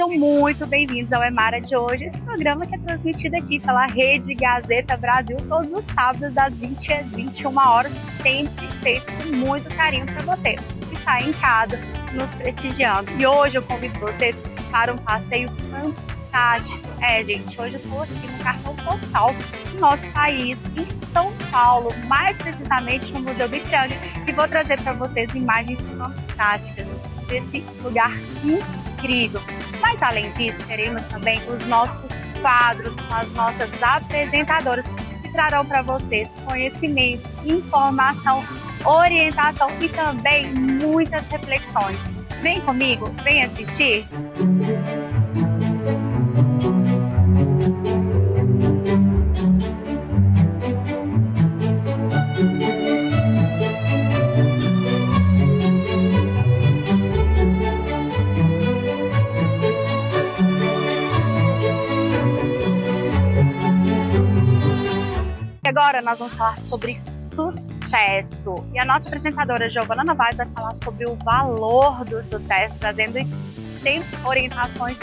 Sejam muito bem-vindos ao Emara de hoje, esse programa que é transmitido aqui pela Rede Gazeta Brasil todos os sábados das 20 às 21 horas, sempre feito com muito carinho para você que está em casa nos prestigiando. E hoje eu convido vocês para um passeio fantástico. Gente, hoje eu estou aqui no cartão postal do nosso país, em São Paulo, mais precisamente no Museu do Ipiranga, e vou trazer para vocês imagens fantásticas desse lugar incrível. Mas além disso, teremos também os nossos quadros com as nossas apresentadoras que trarão para vocês conhecimento, informação, orientação e também muitas reflexões. Vem comigo, vem assistir! Agora nós vamos falar sobre sucesso. E a nossa apresentadora Giovana Novaes vai falar sobre o valor do sucesso, trazendo sempre orientações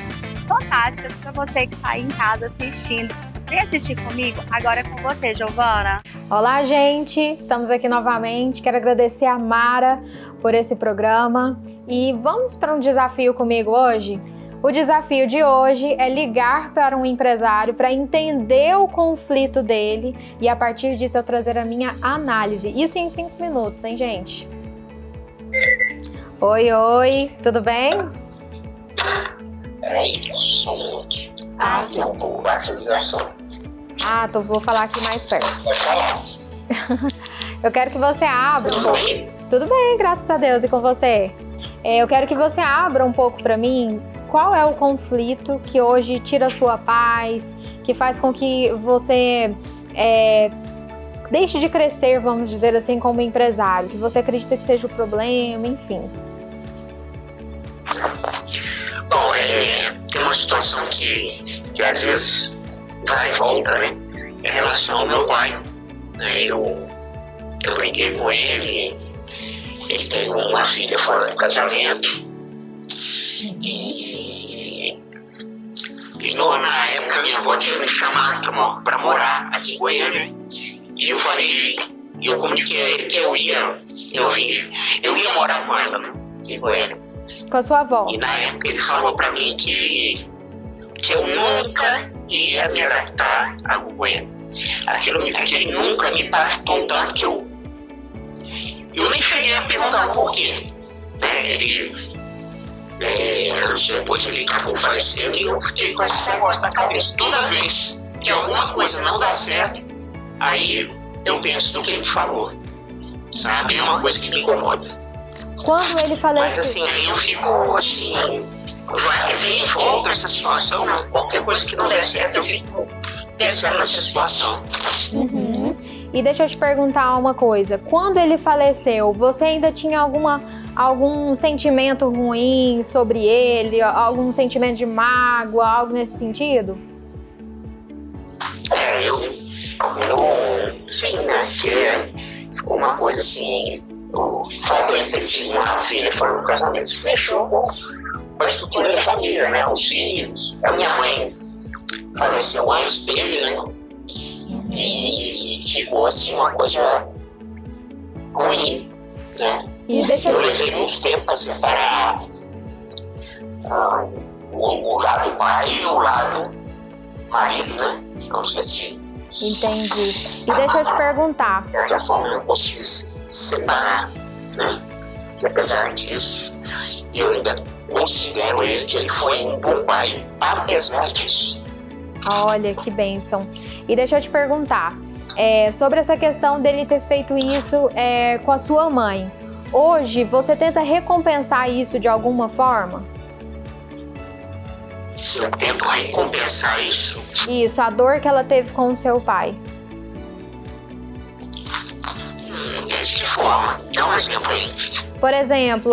fantásticas para você que está aí em casa assistindo. Vem assistir comigo? Agora é com você, Giovana. Olá, gente! Estamos aqui novamente. Quero agradecer a Mara por esse programa. E vamos para um desafio comigo hoje? O desafio de hoje é ligar para um empresário para entender o conflito dele e a partir disso eu trazer a minha análise. Isso em 5 minutos, hein, gente? Oi, tudo bem? Peraí, só um minuto. Não vou dar essa ligação. Vou falar aqui mais perto. Pode falar. Eu quero que você abra um pouco. bem? Tudo bem, graças a Deus, e com você? Eu quero que você abra um pouco para mim. Qual é o conflito que hoje tira a sua paz, que faz com que você deixe de crescer, vamos dizer assim, como empresário? Que você acredita que seja o problema, enfim. Bom, tem uma situação que às vezes vai e volta, né? Em relação ao meu pai. Eu briguei com ele tem uma filha fora do casamento. Na época minha avó tinha me chamado para morar aqui em Goiânia. E eu falei, eu comuniquei a ele que eu ia morar com ela, né? Aqui em Goiânia. Com a sua avó? E na época ele falou para mim que eu nunca ia me adaptar a Goiânia. Aquilo nunca me impactou tanto que eu nem cheguei a perguntar o porquê. Depois ele acabou falecendo e eu fiquei com esse negócio na cabeça. Toda vez que alguma coisa não dá certo, aí eu penso no que ele falou. Sabe? É uma coisa que me incomoda. Quando ele faleceu... Mas assim, aí eu fico assim, vai vir e volta essa situação, né? Qualquer coisa que não der certo, eu fico pensando nessa situação. Uhum. E deixa eu te perguntar uma coisa. Quando ele faleceu, você ainda tinha algum sentimento ruim sobre ele? Algum sentimento de mágoa, algo nesse sentido? Sim, né? Que ficou uma coisa assim... O fato de ter tido uma filha fora do casamento, isso mexeu com a estrutura da família, né? Os filhos. A minha mãe faleceu antes dele, né? E ficou assim uma coisa ruim, né? Eu levei muito tempo para separar o lado pai e o lado marido, né? Vamos assim. Entendi. E deixa eu te perguntar. Da forma eu consegui separar, né? E apesar disso, eu ainda considero que ele foi um bom pai, apesar disso. Olha, que bênção. E deixa eu te perguntar, sobre essa questão dele ter feito isso com a sua mãe. Hoje, você tenta recompensar isso de alguma forma? Eu tento recompensar isso. Isso, a dor que ela teve com o seu pai. De que forma? Dá um exemplo aí. Por exemplo,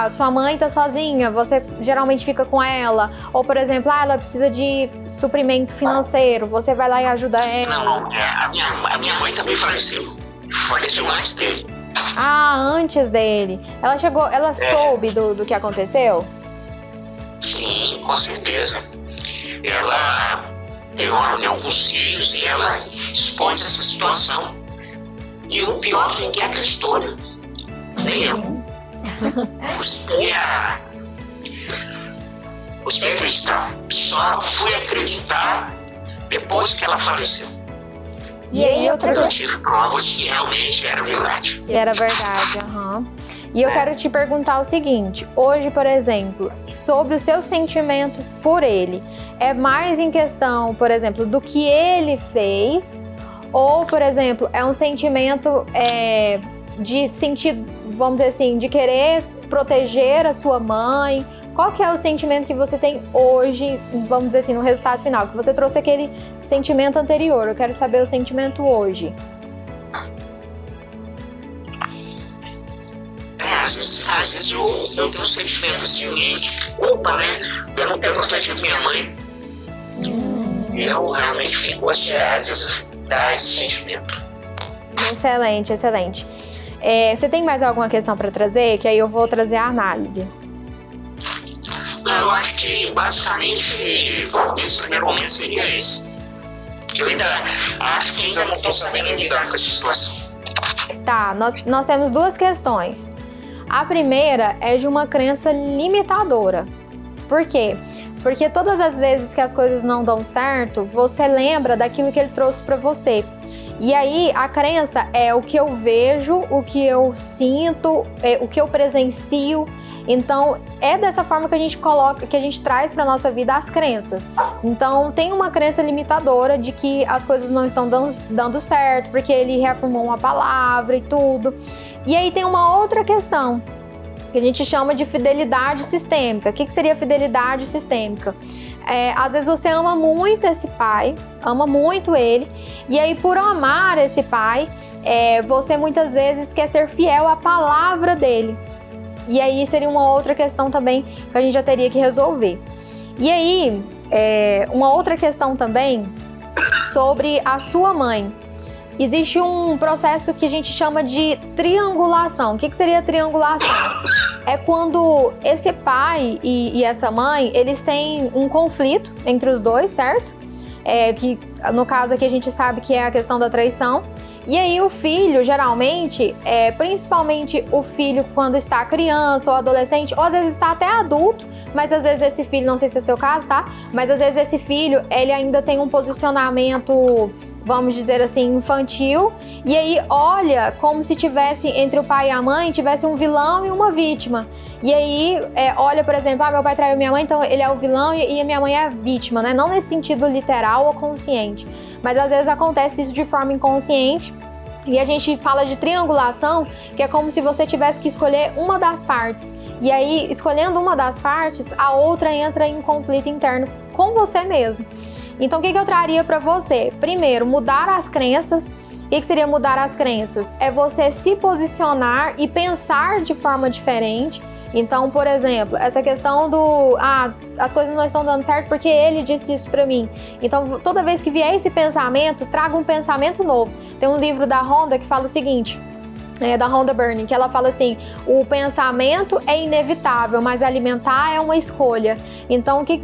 sua mãe tá sozinha, você geralmente fica com ela. Ou, por exemplo, ela precisa de suprimento financeiro, você vai lá e ajuda ela. Não, a minha mãe também faleceu. Faleceu antes dele. Antes dele. Ela soube do que aconteceu? Sim, com certeza. Ela teve uma reunião com os filhos e ela expôs essa situação. E o pior é que ninguém acreditou, né? Nem eu. Você acreditar. Só fui acreditar depois que ela faleceu. E aí eu tive provas que realmente era verdade. Era verdade, aham. E eu quero te perguntar o seguinte, hoje, por exemplo, sobre o seu sentimento por ele, é mais em questão, por exemplo, do que ele fez, ou, por exemplo, é um sentimento de sentir, vamos dizer assim, de querer proteger a sua mãe? Qual que é o sentimento que você tem hoje, vamos dizer assim, no resultado final? Que você trouxe aquele sentimento anterior, eu quero saber o sentimento hoje. Às vezes eu tenho um sentimento assim, de culpa, né? Eu não ter protegido minha mãe. Eu realmente fico assim, às vezes dá esse sentimento. Excelente, excelente. Você tem mais alguma questão para trazer? Que aí eu vou trazer a análise. Eu acho que basicamente esse primeiro momento seria esse. Eu ainda acho que ainda não estou sabendo lidar com essa situação. Tá, nós temos duas questões. A primeira é de uma crença limitadora. Por quê? Porque todas as vezes que as coisas não dão certo, você lembra daquilo que ele trouxe para você. E aí a crença é o que eu vejo, o que eu sinto, o que eu presencio. Então é dessa forma que a gente coloca, que a gente traz para nossa vida as crenças. Então tem uma crença limitadora de que as coisas não estão dando certo, porque ele reafirmou uma palavra e tudo. E aí tem uma outra questão que a gente chama de fidelidade sistêmica. O que seria fidelidade sistêmica? Às vezes você ama muito esse pai, ama muito ele, e aí por amar esse pai, você muitas vezes quer ser fiel à palavra dele. E aí seria uma outra questão também que a gente já teria que resolver. E aí, uma outra questão também sobre a sua mãe. Existe um processo que a gente chama de triangulação. O que seria triangulação? É quando esse pai e essa mãe, eles têm um conflito entre os dois, certo? Que no caso aqui a gente sabe que é a questão da traição. E aí o filho, geralmente, principalmente o filho quando está criança ou adolescente, ou às vezes está até adulto, mas às vezes esse filho, não sei se é o seu caso, tá? Mas às vezes esse filho, ele ainda tem um posicionamento, vamos dizer assim, infantil, e aí olha como se tivesse, entre o pai e a mãe, tivesse um vilão e uma vítima. E aí olha, por exemplo, meu pai traiu minha mãe, então ele é o vilão e a minha mãe é a vítima, né? Não nesse sentido literal ou consciente, mas às vezes acontece isso de forma inconsciente. E a gente fala de triangulação, que é como se você tivesse que escolher uma das partes. E aí, escolhendo uma das partes, a outra entra em conflito interno com você mesmo. Então, o que eu traria para você? Primeiro, mudar as crenças. O que seria mudar as crenças? É você se posicionar e pensar de forma diferente. Então, por exemplo, essa questão do as coisas não estão dando certo porque ele disse isso pra mim. Então, toda vez que vier esse pensamento, traga um pensamento novo. Tem um livro da Rhonda que fala o seguinte, da Rhonda Byrne, que ela fala assim, o pensamento é inevitável, mas alimentar é uma escolha. Então, o que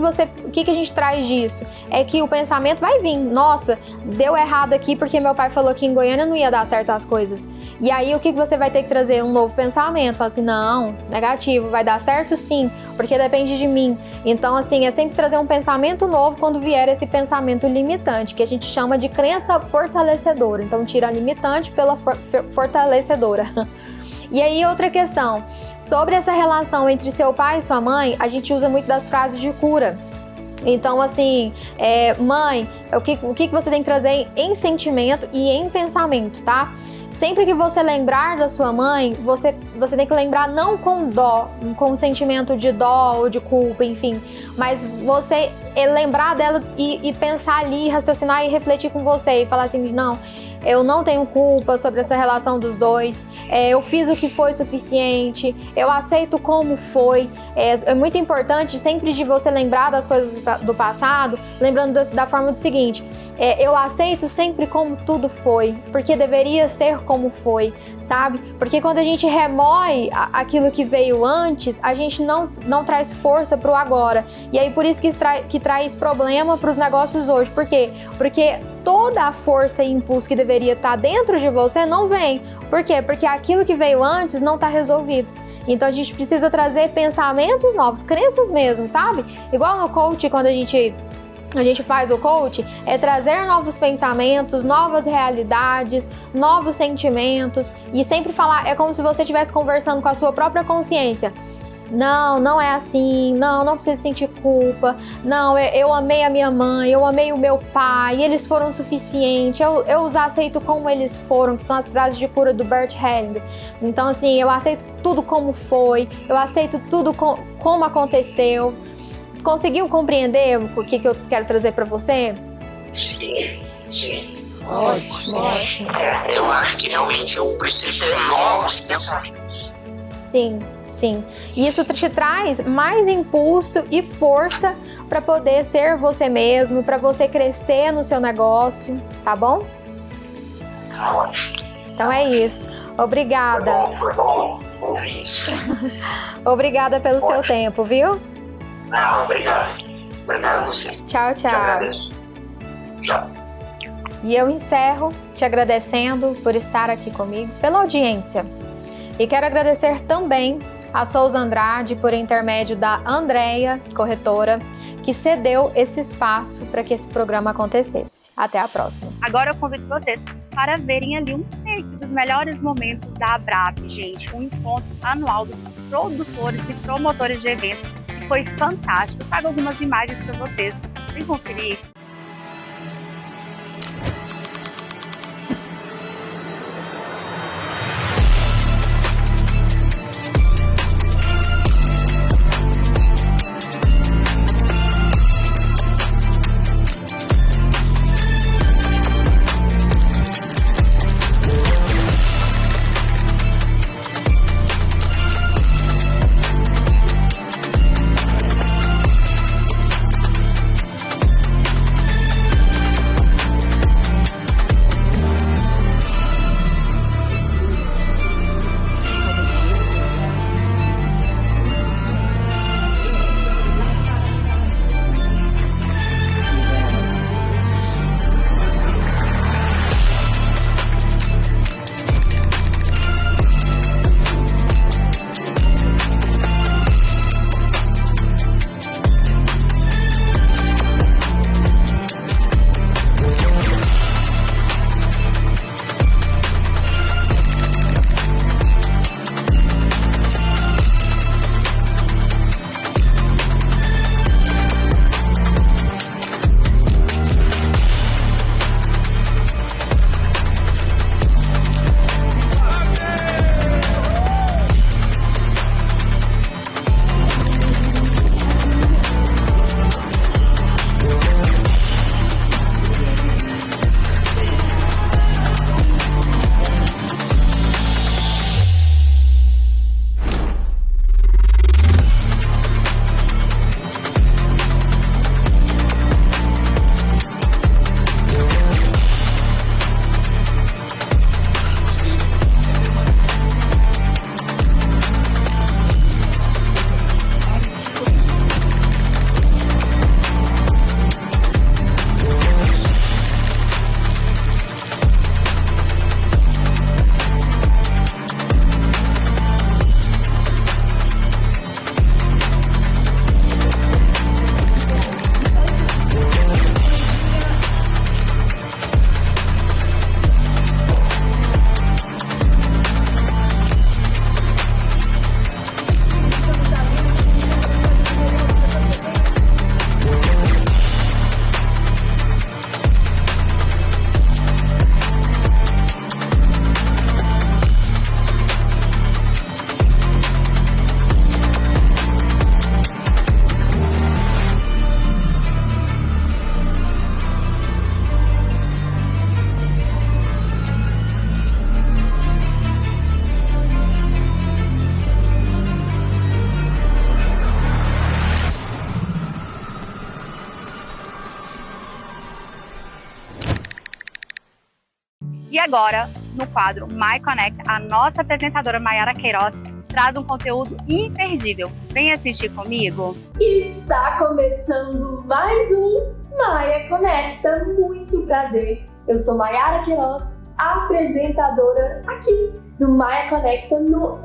a gente traz disso? É que o pensamento vai vir, nossa, deu errado aqui porque meu pai falou que em Goiânia não ia dar certo as coisas. E aí, o que você vai ter que trazer? Um novo pensamento, fala assim, não, negativo, vai dar certo sim, porque depende de mim. Então, assim, é sempre trazer um pensamento novo quando vier esse pensamento limitante, que a gente chama de crença fortalecedora. Então, tira a limitante pela fortalecedora. E aí, outra questão, sobre essa relação entre seu pai e sua mãe, a gente usa muito das frases de cura. Então, assim, mãe, o que você tem que trazer em sentimento e em pensamento, tá? Sempre que você lembrar da sua mãe, você tem que lembrar não com dó, com um sentimento de dó ou de culpa, enfim, mas você lembrar dela e pensar ali, raciocinar e refletir com você e falar assim, não, eu não tenho culpa sobre essa relação dos dois, eu fiz o que foi suficiente, eu aceito como foi. É muito importante sempre de você lembrar das coisas do passado, lembrando da forma do seguinte, eu aceito sempre como tudo foi, porque deveria ser como foi, sabe? Porque quando a gente remói aquilo que veio antes, a gente não traz força pro agora. E aí por isso que traz problema pros negócios hoje. Por quê? Porque toda a força e impulso que deveria estar dentro de você não vem. Por quê? Porque aquilo que veio antes não está resolvido. Então a gente precisa trazer pensamentos novos, crenças mesmo, sabe? Igual no coach, quando a gente faz o coach, é trazer novos pensamentos, novas realidades, novos sentimentos e sempre falar, é como se você estivesse conversando com a sua própria consciência. Não é assim, não preciso sentir culpa, não, eu amei a minha mãe, eu amei o meu pai, eles foram suficientes, eu os aceito como eles foram, que são as frases de cura do Bert Hellinger. Então assim, eu aceito tudo como foi, eu aceito tudo como aconteceu. Conseguiu compreender o que eu quero trazer para você? Sim. Ótimo. Eu acho que realmente eu preciso ter novos pensamentos. Sim. E isso te traz mais impulso e força para poder ser você mesmo, para você crescer no seu negócio, tá bom? Tá ótimo. Então é isso. Obrigada. Foi bom ouvir isso. Obrigada pelo seu tempo, viu? Não, obrigado. Obrigado a você. Tchau. Te agradeço. Tchau. E eu encerro te agradecendo por estar aqui comigo, pela audiência. E quero agradecer também a Souza Andrade por intermédio da Andréia, corretora, que cedeu esse espaço para que esse programa acontecesse. Até a próxima. Agora eu convido vocês para verem ali um take dos melhores momentos da ABRAP, gente. Um encontro anual dos produtores e promotores de eventos que foi fantástico. Eu trago algumas imagens para vocês. Vem conferir. E agora, no quadro My Connect, a nossa apresentadora Mayara Queiroz traz um conteúdo imperdível. Vem assistir comigo? Está começando mais um Maia Conecta. Muito prazer, eu sou Mayara Queiroz, apresentadora aqui do Maia Conecta no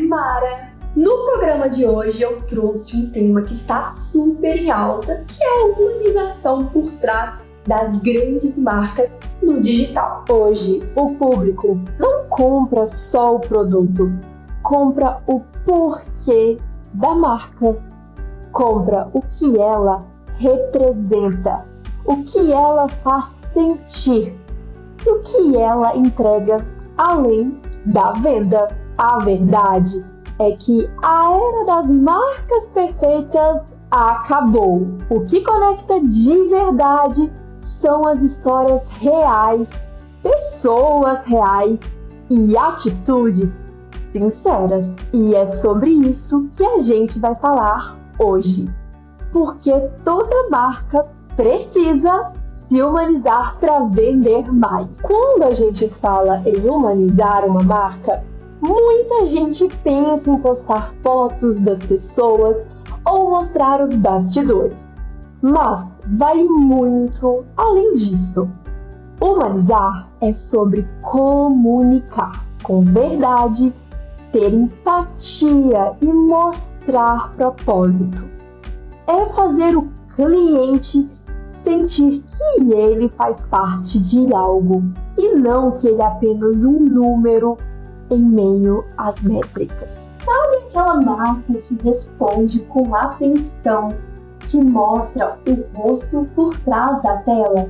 Mara. No programa de hoje eu trouxe um tema que está super em alta, que é a humanização por trás das grandes marcas no digital. Hoje, o público não compra só o produto, compra o porquê da marca, compra o que ela representa, o que ela faz sentir e o que ela entrega além da venda. A verdade é que a era das marcas perfeitas acabou. O que conecta de verdade são as histórias reais, pessoas reais e atitudes sinceras. E é sobre isso que a gente vai falar hoje. Porque toda marca precisa se humanizar para vender mais. Quando a gente fala em humanizar uma marca, muita gente pensa em postar fotos das pessoas ou mostrar os bastidores. Mas vai muito além disso. Humanizar é sobre comunicar com verdade, ter empatia e mostrar propósito. É fazer o cliente sentir que ele faz parte de algo e não que ele é apenas um número em meio às métricas. Sabe aquela marca que responde com atenção, que mostra o rosto por trás da tela,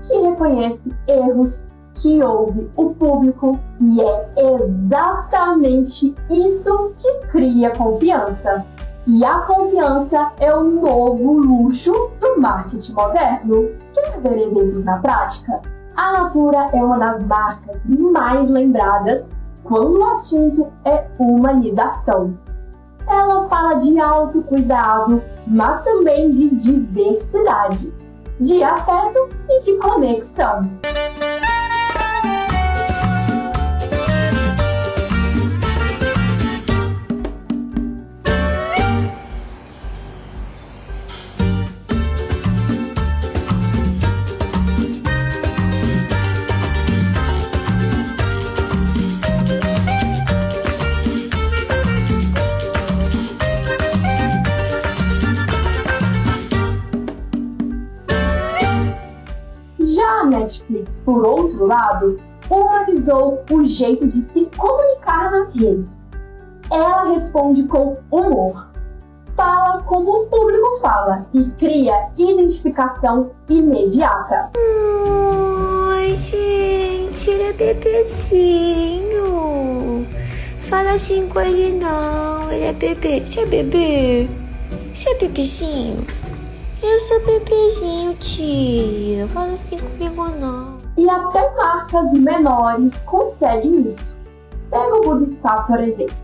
que reconhece erros, que ouve o público, e é exatamente isso que cria confiança. E a confiança é o novo luxo do marketing moderno. Quer ver exemplos na prática? A Natura é uma das marcas mais lembradas quando o assunto é humanização. Ela fala de autocuidado, mas também de diversidade, de afeto e de conexão. Netflix, por outro lado, humanizou o jeito de se comunicar nas redes. Ela responde com humor, fala como o público fala e cria identificação imediata. Oi, gente, ele é bebezinho. Fala assim com ele não, ele é bebê. Você é bebê? Você é bebezinho? Eu sou bebezinho, tia. Fala assim comigo não. E até marcas menores conseguem isso. Pega o Buda Spa, por exemplo.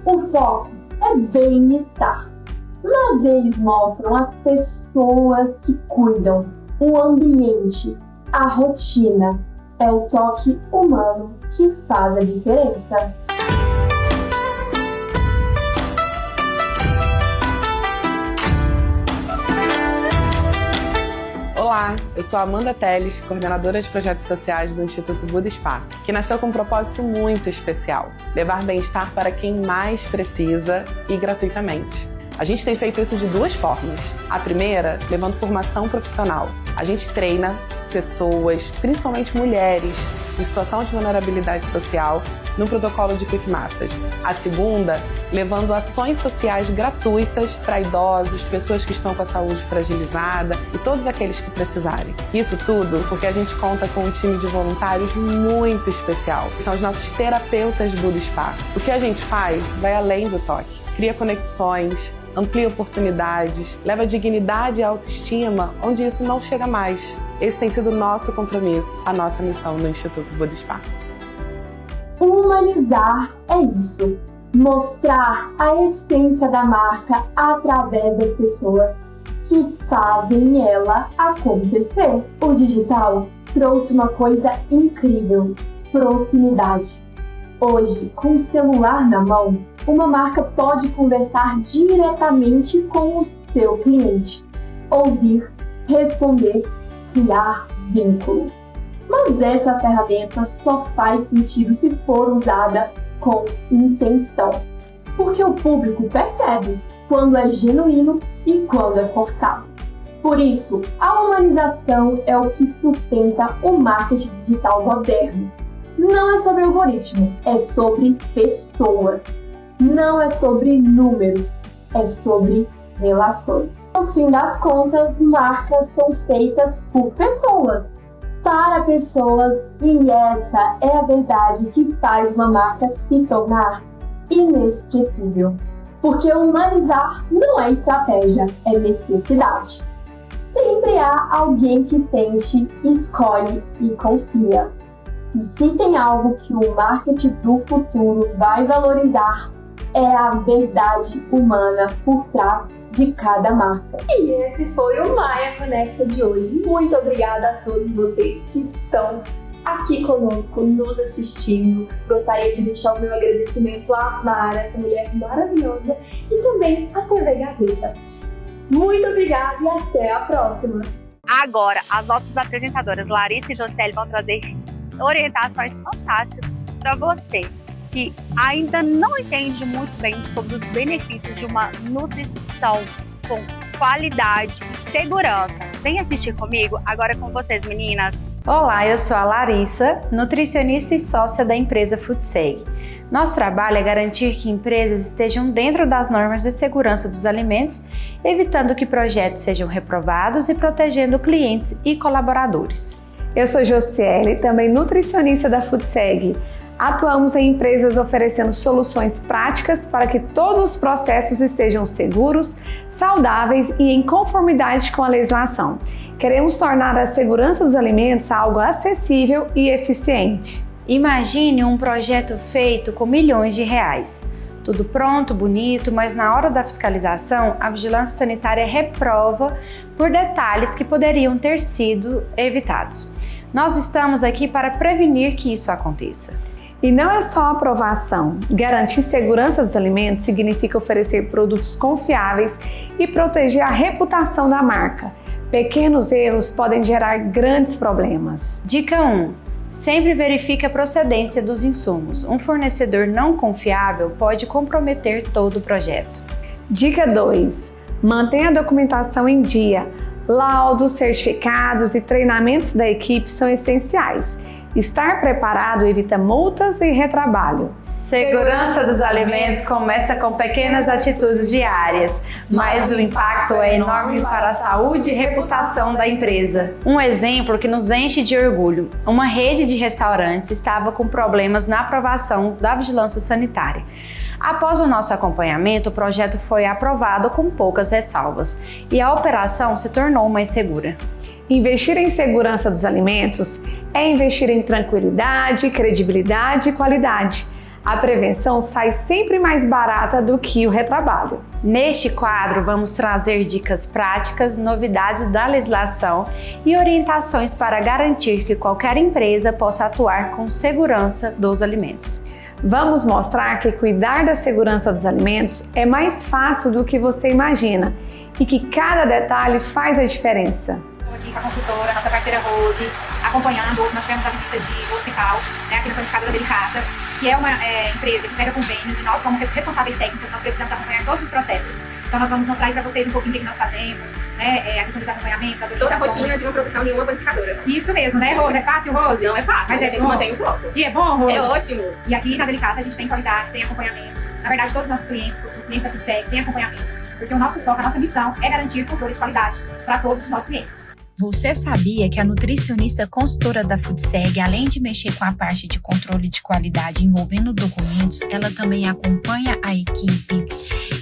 O foco é bem-estar. Mas eles mostram as pessoas que cuidam, o ambiente, a rotina. É o toque humano que faz a diferença. Olá, eu sou Amanda Teles, coordenadora de projetos sociais do Instituto Buda Spa, que nasceu com um propósito muito especial: levar bem-estar para quem mais precisa e gratuitamente. A gente tem feito isso de duas formas. A primeira, levando formação profissional. A gente treina pessoas, principalmente mulheres, em situação de vulnerabilidade social, no protocolo de Quick Massage. A segunda, levando ações sociais gratuitas para idosos, pessoas que estão com a saúde fragilizada e todos aqueles que precisarem. Isso tudo porque a gente conta com um time de voluntários muito especial, que são os nossos terapeutas Buda Spa. O que a gente faz vai além do toque. Cria conexões, amplia oportunidades, leva dignidade e autoestima onde isso não chega mais. Esse tem sido o nosso compromisso, a nossa missão no Instituto Buda Spa. Humanizar é isso. Mostrar a essência da marca através das pessoas que fazem ela acontecer. O digital trouxe uma coisa incrível. proximidade. Hoje, com o celular na mão, uma marca pode conversar diretamente com o seu cliente, ouvir, responder, criar vínculo. Mas essa ferramenta só faz sentido se for usada com intenção, porque o público percebe quando é genuíno e quando é forçado. Por isso, a humanização é o que sustenta o marketing digital moderno. Não é sobre algoritmo, é sobre pessoas. Não é sobre números, é sobre relações. No fim das contas, marcas são feitas por pessoas, para pessoas, e essa é a verdade que faz uma marca se tornar inesquecível. Porque humanizar não é estratégia, é necessidade. Sempre há alguém que sente, escolhe e confia. E se tem algo que o marketing do futuro vai valorizar, é a verdade humana por trás de cada marca. E esse foi o Maia Conecta de hoje. Muito obrigada a todos vocês que estão aqui conosco, nos assistindo. Gostaria de deixar o meu agradecimento à Mara, essa mulher maravilhosa, e também à TV Gazeta. Muito obrigada e até a próxima! Agora, as nossas apresentadoras Larissa e Josiele vão trazer orientações fantásticas para você que ainda não entende muito bem sobre os benefícios de uma nutrição com qualidade e segurança. Vem assistir comigo, agora com vocês, meninas. Olá, eu sou a Larissa, nutricionista e sócia da empresa FoodSeg. Nosso trabalho é garantir que empresas estejam dentro das normas de segurança dos alimentos, evitando que projetos sejam reprovados e protegendo clientes e colaboradores. Eu sou Josiele, também nutricionista da FoodSeg. Atuamos em empresas oferecendo soluções práticas para que todos os processos estejam seguros, saudáveis e em conformidade com a legislação. Queremos tornar a segurança dos alimentos algo acessível e eficiente. Imagine um projeto feito com milhões de reais. Tudo pronto, bonito, mas na hora da fiscalização, a vigilância sanitária reprova por detalhes que poderiam ter sido evitados. Nós estamos aqui para prevenir que isso aconteça. E não é só aprovação. Garantir segurança dos alimentos significa oferecer produtos confiáveis e proteger a reputação da marca. Pequenos erros podem gerar grandes problemas. Dica 1. Sempre verifique a procedência dos insumos. Um fornecedor não confiável pode comprometer todo o projeto. Dica 2. Mantenha a documentação em dia. Laudos, certificados e treinamentos da equipe são essenciais. Estar preparado evita multas e retrabalho. Segurança dos alimentos começa com pequenas atitudes diárias, mas o impacto é enorme para a saúde e reputação da empresa. Um exemplo que nos enche de orgulho: uma rede de restaurantes estava com problemas na aprovação da vigilância sanitária. Após o nosso acompanhamento, o projeto foi aprovado com poucas ressalvas e a operação se tornou mais segura. Investir em segurança dos alimentos é investir em tranquilidade, credibilidade e qualidade. A prevenção sai sempre mais barata do que o retrabalho. Neste quadro, vamos trazer dicas práticas, novidades da legislação e orientações para garantir que qualquer empresa possa atuar com segurança dos alimentos. Vamos mostrar que cuidar da segurança dos alimentos é mais fácil do que você imagina e que cada detalhe faz a diferença. Estou aqui com a consultora, nossa parceira Rose, acompanhando. Hoje nós tivemos a visita do hospital, aqui na Panificadora Delicata, que é uma empresa que pega convênios e nós, como responsáveis técnicos, nós precisamos acompanhar todos os processos. Então nós vamos mostrar aí para vocês um pouquinho do que nós fazemos, a questão dos acompanhamentos, das orientações. Toda a rotina de uma produção de uma panificadora. Isso mesmo, né, Rose? É fácil, Rose? Não é fácil, mas a gente mantém o foco. E é bom, Rose? É ótimo. E aqui na Delicata a gente tem qualidade, tem acompanhamento. Na verdade, todos os nossos clientes, os clientes da FoodSeg, têm acompanhamento. Porque o nosso foco, a nossa missão é garantir controle de qualidade para todos os nossos clientes. Você sabia que a nutricionista consultora da FoodSeg, além de mexer com a parte de controle de qualidade envolvendo documentos, ela também acompanha a equipe,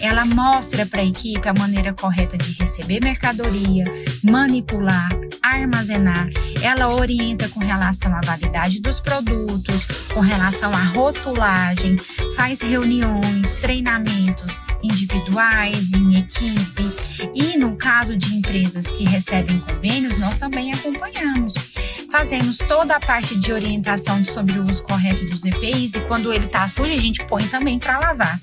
ela mostra para a equipe a maneira correta de receber mercadoria, manipular, armazenar, ela orienta com relação à validade dos produtos, com relação à rotulagem, faz reuniões, treinamentos individuais, em equipe, e no caso de empresas que recebem convênios, nós também acompanhamos. Fazemos toda a parte de orientação sobre o uso correto dos EPIs e quando ele está sujo, a gente põe também para lavar.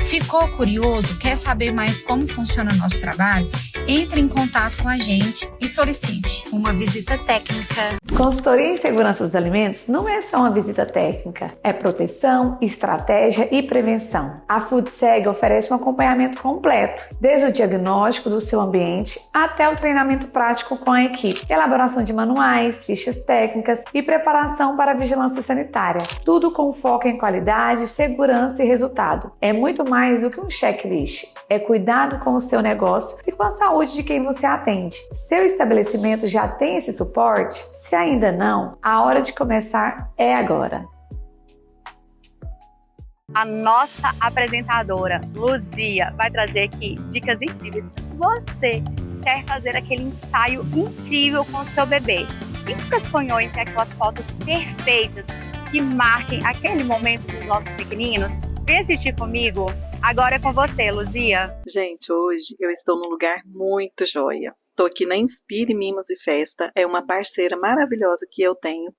Ficou curioso? Quer saber mais como funciona o nosso trabalho? Entre em contato com a gente e solicite uma visita técnica. Consultoria em segurança dos alimentos não é só uma visita técnica, é proteção, estratégia e prevenção. A FoodSeg oferece um acompanhamento completo, desde o diagnóstico do seu ambiente até o treinamento prático com a equipe, elaboração de manuais, fichas técnicas e preparação para a vigilância sanitária. Tudo com foco em qualidade, segurança e resultado. É muito mais do que um checklist, é cuidado com o seu negócio e com a saúde de quem você atende. Seu estabelecimento já tem esse suporte? Se ainda não, a hora de começar é agora. A nossa apresentadora, Luzia, vai trazer aqui dicas incríveis para você que quer fazer aquele ensaio incrível com o seu bebê. Quem nunca sonhou em ter aquelas fotos perfeitas que marquem aquele momento dos nossos pequeninos? Vem assistir comigo. Agora é com você, Luzia. Gente, hoje eu estou num lugar muito joia. Estou aqui na Inspire Mimos e Festa, é uma parceira maravilhosa que eu tenho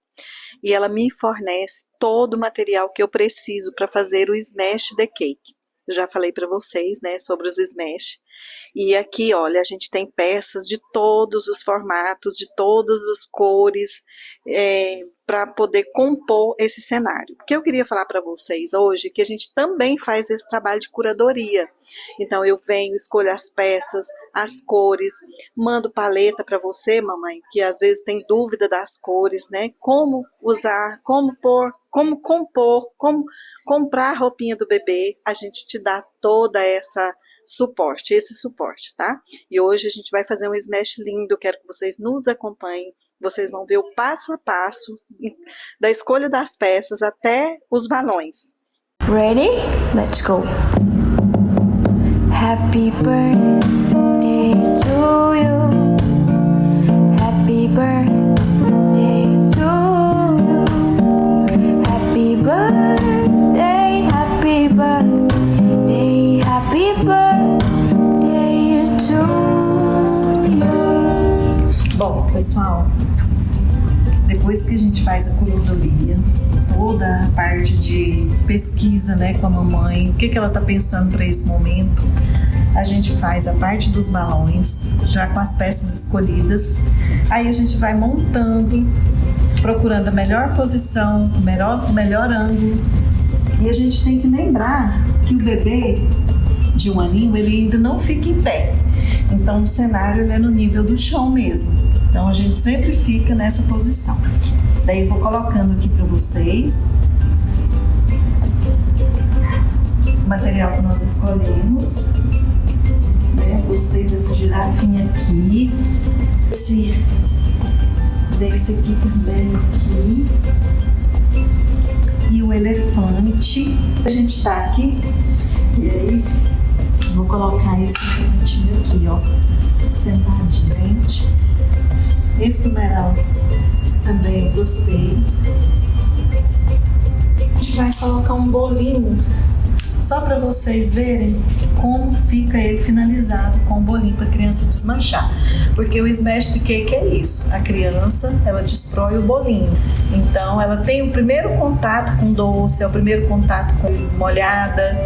e ela me fornece todo o material que eu preciso para fazer o Smash the Cake. Eu já falei para vocês, né, sobre os Smash. E aqui, olha, a gente tem peças de todos os formatos, de todas as cores, para poder compor esse cenário. O que eu queria falar para vocês hoje é que a gente também faz esse trabalho de curadoria. Então eu venho, escolho as peças, as cores, mando paleta para você, mamãe, que às vezes tem dúvida das cores, né? Como usar, como pôr, como compor, como comprar a roupinha do bebê. A gente te dá toda esse suporte, tá? E hoje a gente vai fazer um Smash lindo, quero que vocês nos acompanhem. Vocês vão ver o passo a passo da escolha das peças até os balões. Ready? Let's go. Happy birthday to you. Happy birthday to you. Happy birthday, happy birthday, happy birthday to you. Bom, pessoal, depois que a gente faz a curadoria, toda a parte de pesquisa, né, com a mamãe, o que ela está pensando para esse momento, a gente faz a parte dos balões, já com as peças escolhidas, aí a gente vai montando, procurando a melhor posição, o melhor ângulo, e a gente tem que lembrar que o bebê de 1 aninho, ele ainda não fica em pé, então o cenário ele é no nível do chão mesmo. Então a gente sempre fica nessa posição. Daí eu vou colocando aqui para vocês o material que nós escolhemos. Né? Gostei dessa girafinha aqui. Desse aqui também aqui. E o elefante. A gente tá aqui. E aí vou colocar esse elefantinho aqui, ó. Sentadinho, gente. Esse numeral também gostei. A gente vai colocar um bolinho só para vocês verem como fica ele finalizado com o bolinho para a criança desmanchar. Porque o Smash the Cake é isso. A criança, ela destrói o bolinho. Então, ela tem o primeiro contato com doce, é o primeiro contato com molhada.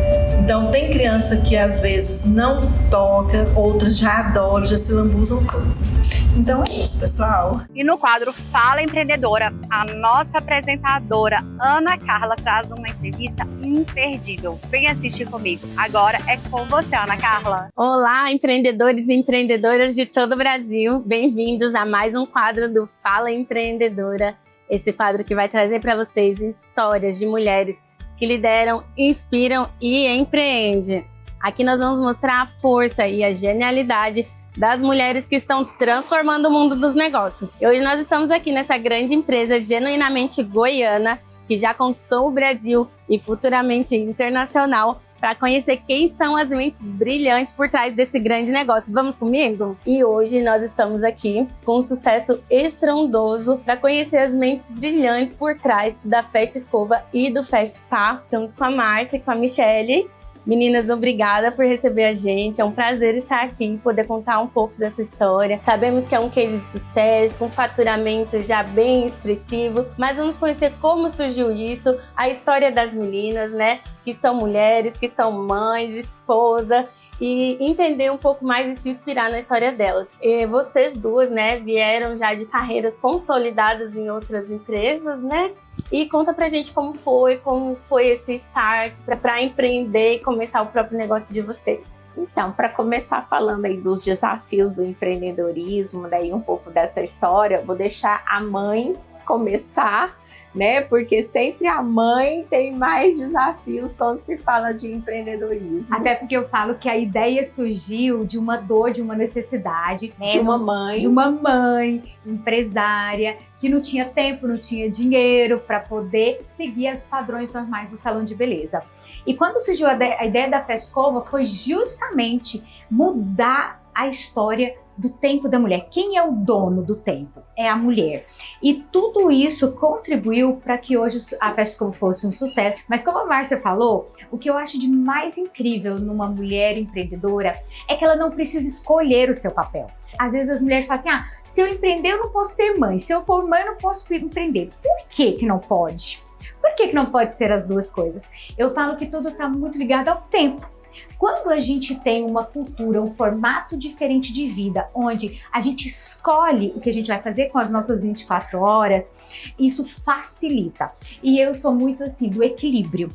Então, tem criança que às vezes não toca, outras já adoram, já se lambuzam todas. Então é isso, pessoal. E no quadro Fala Empreendedora, a nossa apresentadora Ana Carla traz uma entrevista imperdível. Vem assistir comigo. Agora é com você, Ana Carla. Olá, empreendedores e empreendedoras de todo o Brasil. Bem-vindos a mais um quadro do Fala Empreendedora. Esse quadro que vai trazer para vocês histórias de mulheres que lideram, inspiram e empreendem. Aqui nós vamos mostrar a força e a genialidade das mulheres que estão transformando o mundo dos negócios. E hoje nós estamos aqui nessa grande empresa genuinamente goiana, que já conquistou o Brasil e futuramente internacional, para conhecer quem são as mentes brilhantes por trás desse grande negócio. Vamos comigo? E hoje nós estamos aqui com um sucesso estrondoso para conhecer as mentes brilhantes por trás da Festa Escova e do Festa Spa. Estamos com a Márcia e com a Michele. Meninas, obrigada por receber a gente. É um prazer estar aqui e poder contar um pouco dessa história. Sabemos que é um case de sucesso, com faturamento já bem expressivo, mas vamos conhecer como surgiu isso, a história das meninas, né? Que são mulheres, que são mães, esposa, e entender um pouco mais e se inspirar na história delas. E vocês duas, né, vieram já de carreiras consolidadas em outras empresas, né? E conta pra gente como foi esse start para empreender e começar o próprio negócio de vocês. Então, para começar falando aí dos desafios do empreendedorismo, daí um pouco dessa história, vou deixar a mãe começar, né? Porque sempre a mãe tem mais desafios quando se fala de empreendedorismo. Até porque eu falo que a ideia surgiu de uma dor, de uma necessidade, né? De uma mãe. De uma mãe empresária que não tinha tempo, não tinha dinheiro para poder seguir os padrões normais do salão de beleza. E quando surgiu a ideia da Fescova foi justamente mudar a história do tempo da mulher. Quem é o dono do tempo? É a mulher. E tudo isso contribuiu para que hoje a Fescova fosse um sucesso. Mas como a Márcia falou, o que eu acho de mais incrível numa mulher empreendedora é que ela não precisa escolher o seu papel. Às vezes as mulheres falam assim, se eu empreender eu não posso ser mãe, se eu for mãe eu não posso empreender. Por que não pode? Por que não pode ser as duas coisas? Eu falo que tudo está muito ligado ao tempo. Quando a gente tem uma cultura, um formato diferente de vida, onde a gente escolhe o que a gente vai fazer com as nossas 24 horas, isso facilita. E eu sou muito assim, do equilíbrio.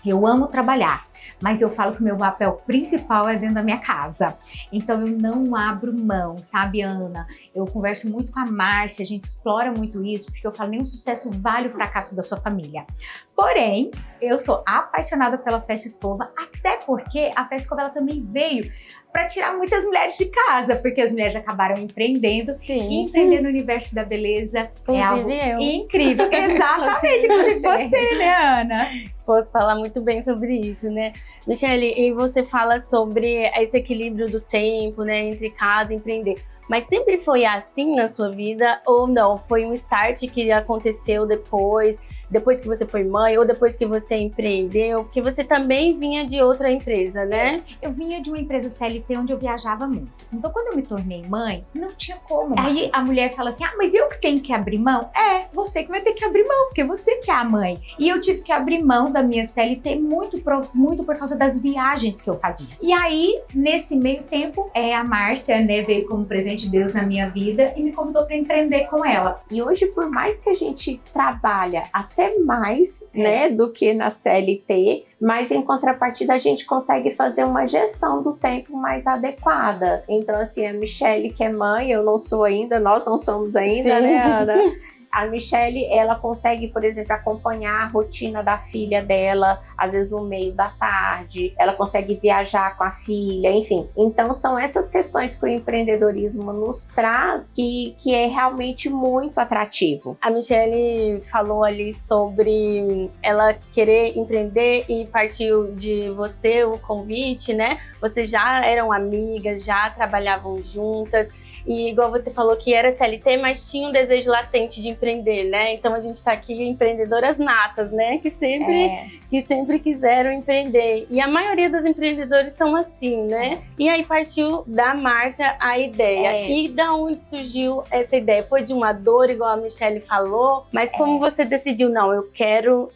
Eu amo trabalhar, mas eu falo que o meu papel principal é dentro da minha casa. Então eu não abro mão, sabe, Ana? Eu converso muito com a Márcia, a gente explora muito isso, porque eu falo, nenhum sucesso vale o fracasso da sua família. Porém, eu sou apaixonada pela Fescova, até porque a Fescova ela também veio para tirar muitas mulheres de casa, porque as mulheres acabaram empreendendo. Sim. E empreender no universo da beleza é algo eu. incrível. Exatamente, inclusive você, né, Ana? Posso falar muito bem sobre isso, né? Michele, e você fala sobre esse equilíbrio do tempo, né, entre casa e empreender. Mas sempre foi assim na sua vida ou não? Foi um start que aconteceu depois que você foi mãe ou depois que você empreendeu? Porque você também vinha de outra empresa, né? Eu vinha de uma empresa CLT onde eu viajava muito. Então, quando eu me tornei mãe, não tinha como. Aí a mulher fala assim, mas eu que tenho que abrir mão? É, você que vai ter que abrir mão, porque você que é a mãe. E eu tive que abrir mão da minha CLT muito por causa das viagens que eu fazia. E aí, nesse meio tempo, a Márcia, né, veio como presente de Deus na minha vida e me convidou para empreender com ela. E hoje, por mais que a gente trabalha até mais, né, do que na CLT, mas em contrapartida a gente consegue fazer uma gestão do tempo mais adequada. Então, assim, a Michele, que é mãe, eu não sou ainda, nós não somos ainda, Sim. né, Ana? A Michele, ela consegue, por exemplo, acompanhar a rotina da filha dela, às vezes no meio da tarde, ela consegue viajar com a filha, enfim. Então, são essas questões que o empreendedorismo nos traz que é realmente muito atrativo. A Michele falou ali sobre ela querer empreender e partiu de você o convite, né? Vocês já eram amigas, já trabalhavam juntas. E igual você falou que era CLT, mas tinha um desejo latente de empreender, né? Então a gente tá aqui empreendedoras natas, né? Que sempre quiseram empreender. E a maioria dos empreendedores são assim, né? E aí partiu da Márcia a ideia. E da onde surgiu essa ideia? Foi de uma dor, igual a Michele falou? Mas como você decidiu, não, eu quero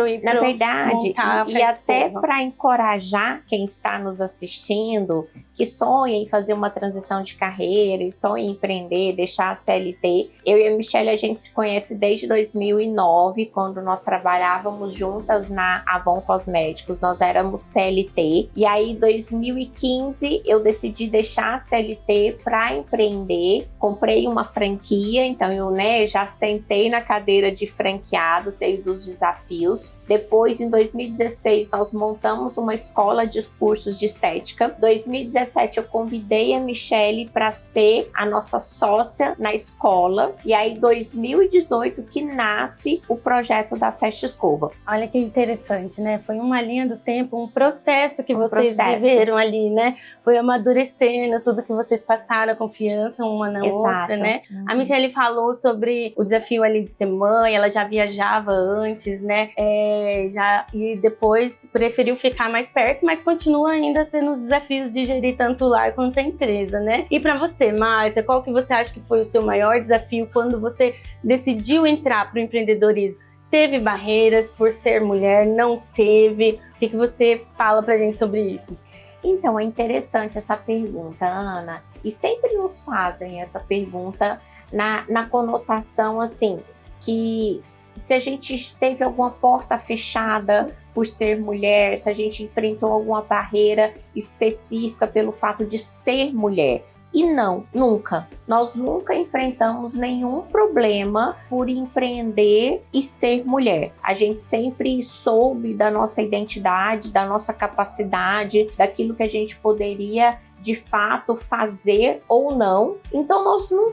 ir na verdade, e até para para encorajar quem está nos assistindo, que sonha em fazer uma transição de carreira, e sonha em empreender, deixar a CLT. Eu e a Michele, a gente se conhece desde 2009, quando nós trabalhávamos juntas na Avon Cosméticos, nós éramos CLT. E aí, em 2015, eu decidi deixar a CLT para empreender, comprei uma franquia, então eu, né, já sentei na cadeira de franqueado, sei dos desafios. Depois, em 2016, nós montamos uma escola de cursos de estética. 2017, eu convidei a Michele para ser a nossa sócia na escola. E aí, 2018, que nasce o projeto da Fescova. Olha que interessante, né? Foi uma linha do tempo, um processo que vocês viveram ali, né? Foi amadurecendo tudo que vocês passaram, a confiança uma na outra, né? A Michele falou sobre o desafio ali de ser mãe, ela já viajava antes, né? E depois preferiu ficar mais perto, mas continua ainda tendo os desafios de gerir tanto o lar quanto a empresa, né? E para você, Márcia, qual que você acha que foi o seu maior desafio quando você decidiu entrar para o empreendedorismo? Teve barreiras por ser mulher? Não teve? O que você fala pra gente sobre isso? Então, é interessante essa pergunta, Ana, e sempre nos fazem essa pergunta na conotação, assim, que se a gente teve alguma porta fechada por ser mulher, se a gente enfrentou alguma barreira específica pelo fato de ser mulher. E não, nunca. Nós nunca enfrentamos nenhum problema por empreender e ser mulher. A gente sempre soube da nossa identidade, da nossa capacidade, daquilo que a gente poderia de fato fazer ou não. Então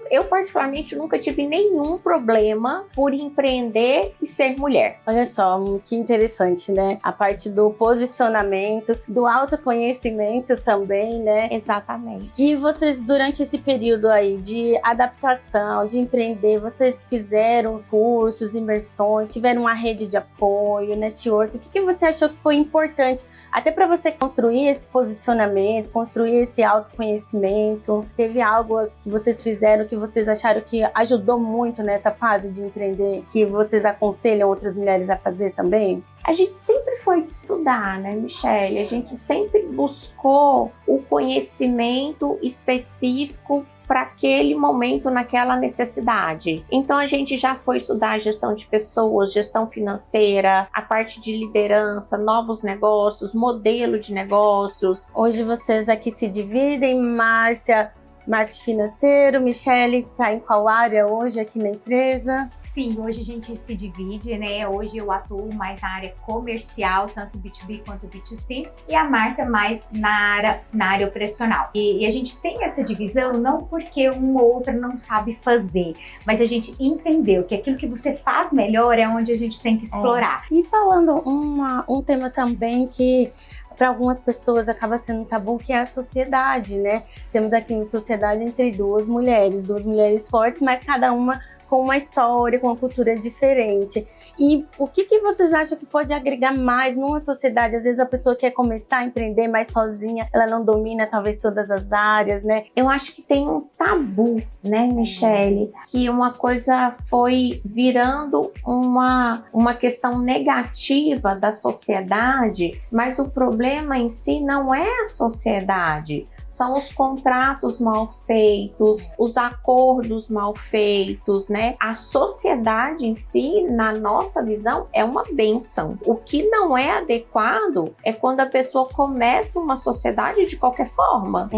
eu particularmente nunca tive nenhum problema por empreender e ser mulher. Olha só, que interessante, né? A parte do posicionamento, do autoconhecimento também, né? Exatamente. E vocês, durante esse período aí de adaptação, de empreender, vocês fizeram cursos, imersões, tiveram uma rede de apoio, network. O que você achou que foi importante, até para você construir esse posicionamento, construir esse autoconhecimento? Teve algo que vocês fizeram que vocês acharam que ajudou muito nessa fase de empreender, que vocês aconselham outras mulheres a fazer também? A gente sempre foi de estudar, né, Michele? A gente sempre buscou o conhecimento específico para aquele momento, naquela necessidade. Então a gente já foi estudar gestão de pessoas, gestão financeira, a parte de liderança, novos negócios, modelo de negócios. Hoje vocês aqui se dividem, Márcia, marketing financeiro, Michele está em qual área hoje aqui na empresa? Sim, hoje a gente se divide, né? Hoje eu atuo mais na área comercial, tanto B2B quanto B2C, e a Márcia mais na área operacional. E a gente tem essa divisão não porque um ou outro não sabe fazer, mas a gente entendeu que aquilo que você faz melhor é onde a gente tem que explorar. E falando um tema também que para algumas pessoas acaba sendo um tabu, que é a sociedade, né? Temos aqui uma sociedade entre duas mulheres fortes, mas cada uma com uma história, com uma cultura diferente. E o que vocês acham que pode agregar mais numa sociedade? Às vezes a pessoa quer começar a empreender mais sozinha, ela não domina talvez todas as áreas, né? Eu acho que tem um tabu, né, Michele? Que uma coisa foi virando uma questão negativa da sociedade, mas o problema em si não é a sociedade. São os contratos mal feitos, os acordos mal feitos, né? A sociedade em si, na nossa visão, é uma bênção. O que não é adequado é quando a pessoa começa uma sociedade de qualquer forma.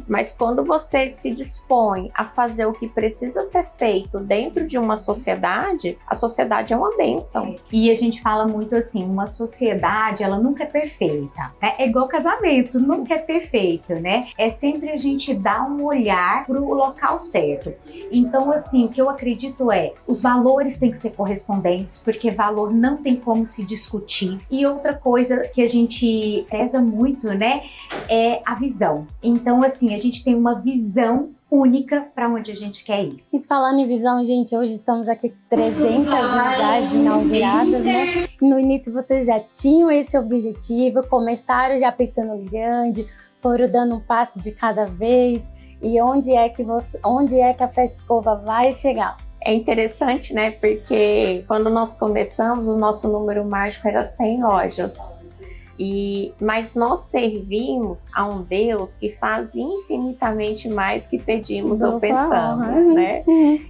Mas quando você se dispõe a fazer o que precisa ser feito dentro de uma sociedade, a sociedade é uma bênção. E a gente fala muito assim, uma sociedade, ela nunca é perfeita, né? É igual casamento, nunca é perfeito, né? É sempre a gente dar um olhar para o local certo. Então, assim, o que eu acredito é, os valores têm que ser correspondentes, porque valor não tem como se discutir. E outra coisa que a gente preza muito, né, é a visão. Então, assim, a gente tem uma visão única para onde a gente quer ir. E falando em visão, gente, hoje estamos aqui 300 unidades inauguradas, né? No início vocês já tinham esse objetivo, começaram já pensando grande, foram dando um passo de cada vez. E onde é que a Fecha Escova vai chegar? É interessante, né? Porque quando nós começamos, o nosso número mágico era 100 lojas. Mas nós servimos a um Deus que faz infinitamente mais que pedimos ou pensamos, né?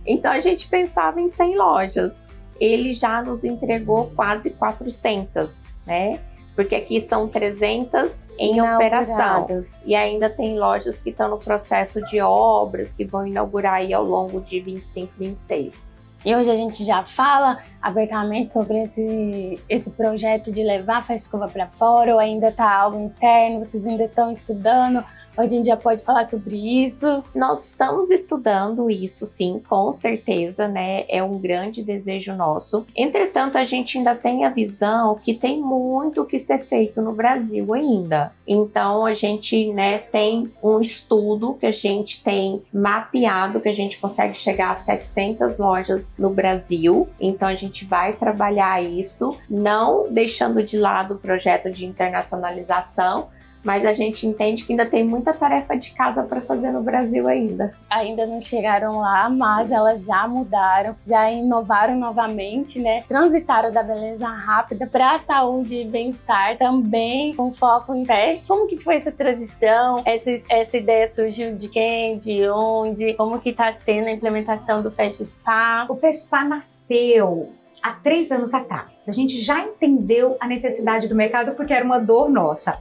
Então a gente pensava em 100 lojas. Ele já nos entregou quase 400, né? Porque aqui são 300 em operação. E ainda tem lojas que estão no processo de obras, que vão inaugurar aí ao longo de 25, 26. E hoje a gente já fala abertamente sobre esse projeto de levar a Fecha Escova para fora, ou ainda está algo interno, vocês ainda estão estudando? Ou a gente já pode falar sobre isso? Nós estamos estudando isso, sim, com certeza, né? É um grande desejo nosso. Entretanto, a gente ainda tem a visão que tem muito o que ser feito no Brasil ainda. Então, a gente, né, tem um estudo que a gente tem mapeado, que a gente consegue chegar a 700 lojas no Brasil. Então, a gente vai trabalhar isso, não deixando de lado o projeto de internacionalização, mas a gente entende que ainda tem muita tarefa de casa para fazer no Brasil ainda. Ainda não chegaram lá, mas elas já mudaram, já inovaram novamente, né? Transitaram da beleza rápida para a saúde e bem-estar também, com foco em fashion. Como que foi essa transição? Essa ideia surgiu de quem? De onde? Como que está sendo a implementação do Fashion Spa? O Fashion Spa nasceu há 3 anos atrás. A gente já entendeu a necessidade do mercado porque era uma dor nossa.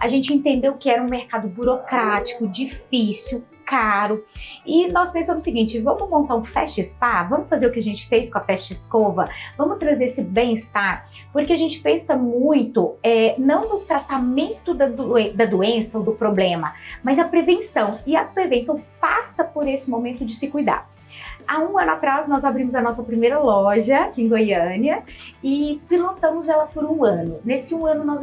A gente entendeu que era um mercado burocrático, difícil, caro. E nós pensamos o seguinte, vamos montar um Fashion Spa? Vamos fazer o que a gente fez com a Fashion Escova? Vamos trazer esse bem-estar? Porque a gente pensa muito, não no tratamento da doença ou do problema, mas na prevenção. E a prevenção passa por esse momento de se cuidar. Há 1 ano atrás, nós abrimos a nossa primeira loja aqui em Goiânia e pilotamos ela por 1 ano. Nesse 1 ano, nós